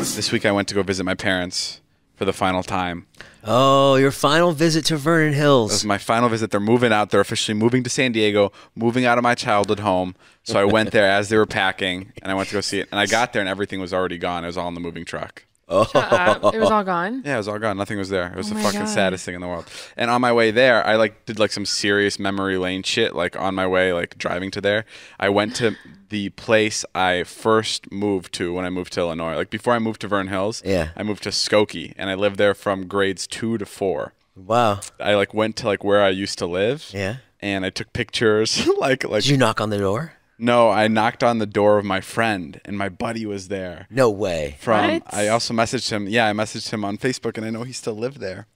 This week I went to go visit my parents for the final time. Oh, your final visit to Vernon Hills. This is my final visit. They're moving out. They're officially moving to San Diego, moving out of my childhood home. So I went there as they were packing, and I went to go see it. And I got there, and everything was already gone. It was all in the moving truck. It was all gone? Yeah, it was all gone. Nothing was there. It was the my fucking God. saddest thing in the world. And on my way there, I did some serious memory lane shit. Like on my way, driving to there, I went to the place I first moved to when I moved to Illinois. Like before I moved to Vernon Hills, I moved to Skokie, and I lived there from grades 2 to 4. Wow. I went to where I used to live. Yeah. And I took pictures. Did you knock on the door? No, I knocked on the door of my friend, and my buddy was there. No way. What? I also messaged him. Yeah, I messaged him on Facebook, and I know he still lived there.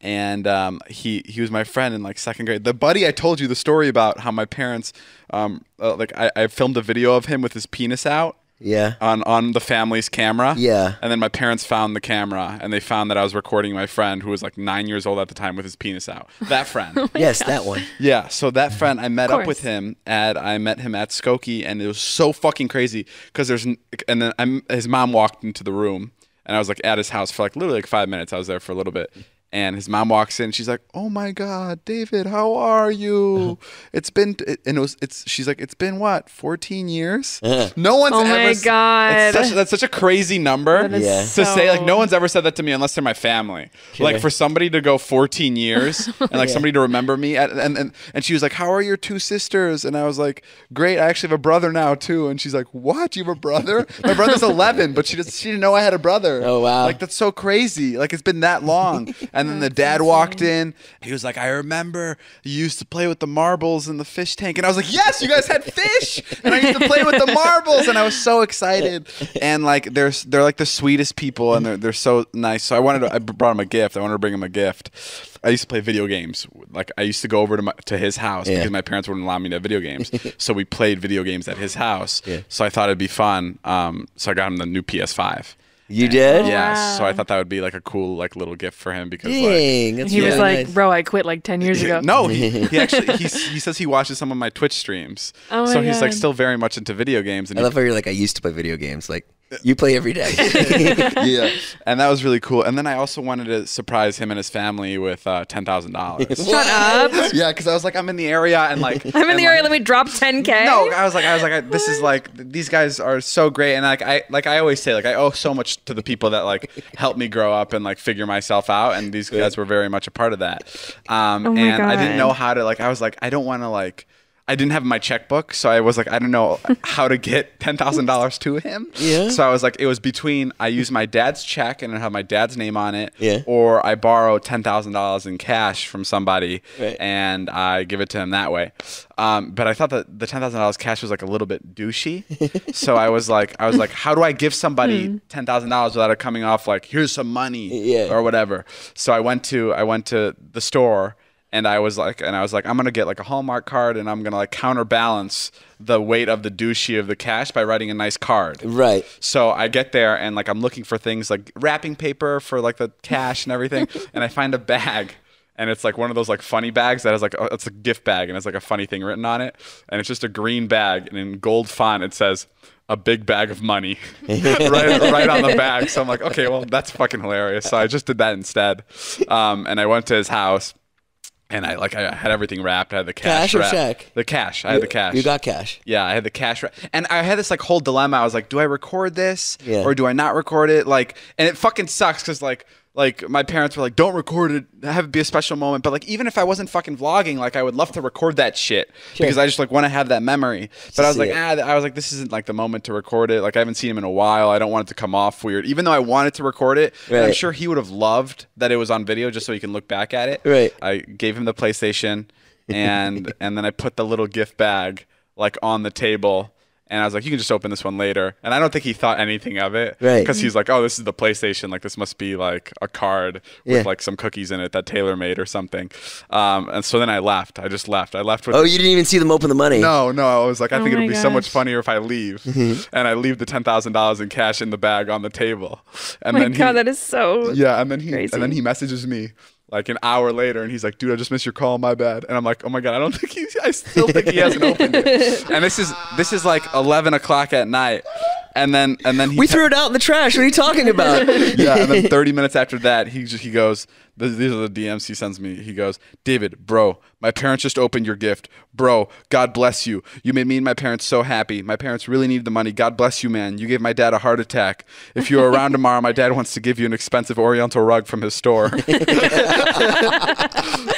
And he was my friend in second grade. The buddy I told you the story about how my parents, I filmed a video of him with his penis out. Yeah. On the family's camera. Yeah. And then my parents found the camera, and they found that I was recording my friend who was 9 years old at the time with his penis out. That friend. Yes, that one. Yeah, so that friend, I met up with him I met him at Skokie, and it was so fucking crazy because his mom walked into the room, and I was at his house for literally 5 minutes. I was there for a little bit. And his mom walks in. She's like, "Oh my God, David, how are you? She's like, it's been what, 14 years? No one's ever. Oh my God, that's such a crazy number to say. No one's ever said that to me unless they're my family. For somebody to go 14 years and somebody to remember me. And she was like, "How are your 2 sisters?" And I was like, "Great, I actually have a brother now too." And she's like, "What? You have a brother?" My brother's 11, but she didn't know I had a brother. Oh wow, that's so crazy. It's been that long. And then the dad walked in. He was like, "I remember you used to play with the marbles in the fish tank." And I was like, "Yes, you guys had fish." And I used to play with the marbles. And I was so excited. And they're the sweetest people, and they're so nice. So I brought him a gift. I wanted to bring him a gift. I used to play video games. I used to go over to his house because my parents wouldn't allow me to have video games. So we played video games at his house. Yeah. So I thought it'd be fun. So I got him the new PS5. You did? Yeah, wow. so I thought that would be a cool little gift for him because Dang, that's he was really nice. "Bro, I quit 10 years ago." No, he actually he says he watches some of my Twitch streams. Oh my so he's God. still very much into video games. And I love how you're I used to play video games. You play every day. Yeah, and that was really cool. And then I also wanted to surprise him and his family with $10,000. Shut up. Yeah, because I was I'm in the area and I'm in the area. Let me drop 10K. No, I was this is these guys are so great, and I always say I owe so much to the people that helped me grow up and figure myself out, and these guys were very much a part of that. And I didn't know how to I was I don't want to I didn't have my checkbook, so I was I don't know how to get $10,000 to him. Yeah. So I was it was between I use my dad's check and have my dad's name on it, yeah, or I borrow $10,000 in cash from somebody, right, and I give it to him that way. But I thought that the $10,000 cash was a little bit douchey, so I was how do I give somebody $10,000 without it coming off here's some money, or whatever? So I went to the store. And I was I'm gonna get a Hallmark card, and I'm gonna counterbalance the weight of the douchey of the cash by writing a nice card. Right. So I get there, and I'm looking for things wrapping paper for the cash and everything, and I find a bag, and it's one of those funny bags that has it's a gift bag, and it's a funny thing written on it, and it's just a green bag, and in gold font it says, "A big bag of money," right on the bag. So I'm okay, well that's fucking hilarious. So I just did that instead, and I went to his house. And I had everything wrapped. I had the cash or wrapped. check? The cash. I had the cash. You got cash. Yeah, I had the cash. And I had this whole dilemma. I was do I record this or do I not record it? And it fucking sucks because my parents were don't record it, have it be a special moment. But even if I wasn't fucking vlogging, I would love to record that shit because I just want to have that memory. But I was this isn't the moment to record it. I haven't seen him in a while. I don't want it to come off weird. Even though I wanted to record it, and I'm sure he would have loved that it was on video just so he can look back at it. Right. I gave him the PlayStation, and then I put the little gift bag on the table. And I was you can just open this one later. And I don't think he thought anything of it. Right. Because he's oh, this is the PlayStation. This must be a card with some cookies in it that Taylor made or something. And so then I left. I just left. I left with... Oh, you didn't even see them open the money? No. I was I think Oh it'll be so much gosh. funnier if I leave. And I leave the $10,000 in cash in the bag on the table. And Oh my then God, that is so Yeah, and then crazy. he messages me. An hour later, and he's "Dude, I just missed your call. My bad." And I'm "Oh my God, I still think he hasn't opened it." And this is 11 o'clock at night, And then he We threw it out in the trash. What are you talking about? yeah, and then 30 minutes after that, he goes, these are the DMs he sends me. He goes, David, bro, my parents just opened your gift. Bro, God bless you. You made me and my parents so happy. My parents really needed the money. God bless you, man. You gave my dad a heart attack. If you're around tomorrow, my dad wants to give you an expensive Oriental rug from his store.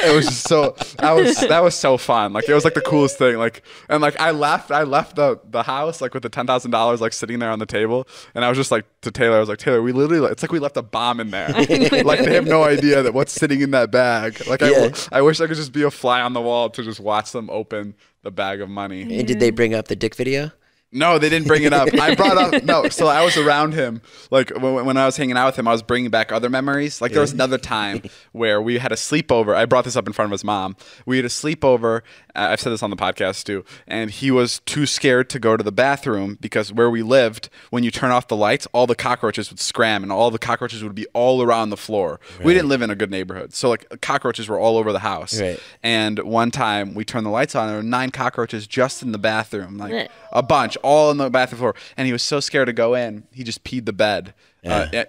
It was just so, that was so fun. Like, it was like the coolest thing. Like, and like, I left the house, like with the $10,000, like sitting there on the table. And I was just like, to Taylor, I was like, Taylor, we literally, it's like we left a bomb in there. Like, they have no idea that what's sitting in that bag. Like, I wish I could just be a fly on the wall to just watch them open the bag of money. And did they bring up the dick video? No, they didn't bring it up. I brought up, no, so I was around him. Like, when I was hanging out with him, I was bringing back other memories. Like, there was another time where we had a sleepover. I brought this up in front of his mom. We had a sleepover. I've said this on the podcast, too. And he was too scared to go to the bathroom because where we lived, when you turn off the lights, all the cockroaches would scram and all the cockroaches would be all around the floor. Right. We didn't live in a good neighborhood. So, like, cockroaches were all over the house. Right. And one time, we turned the lights on, and there were 9 cockroaches just in the bathroom. Like, a bunch. All in the bathroom floor, and he was so scared to go in, he just peed the bed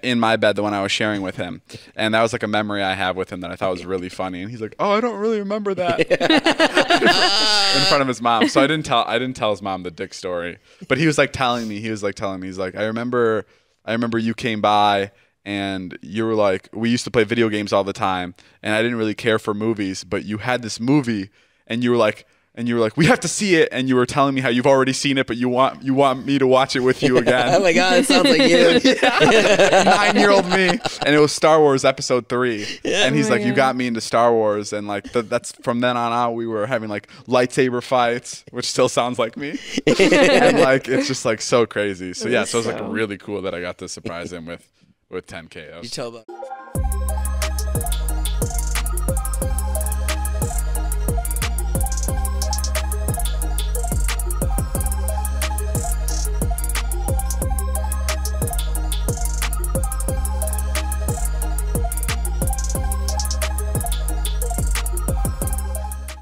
in my bed, the one I was sharing with him, and that was like a memory I have with him that I thought was really funny. And he's like, "Oh, I don't really remember that," in front of his mom. So I didn't tell his mom the dick story, but he was like telling me, he's like, I remember you came by. And you were like, we used to play video games all the time, and I didn't really care for movies, but you had this movie, and you were like, we have to see it, and you were telling me how you've already seen it, but you want me to watch it with you again. Oh my God, it sounds like you. 9-year-old me, and it was Star Wars Episode 3, and he's like, you got me into Star Wars, and like that's from then on out, we were having like lightsaber fights, which still sounds like me, and like it's just like so crazy. So yeah, so it was like really cool that I got to surprise him with 10K. You tell about.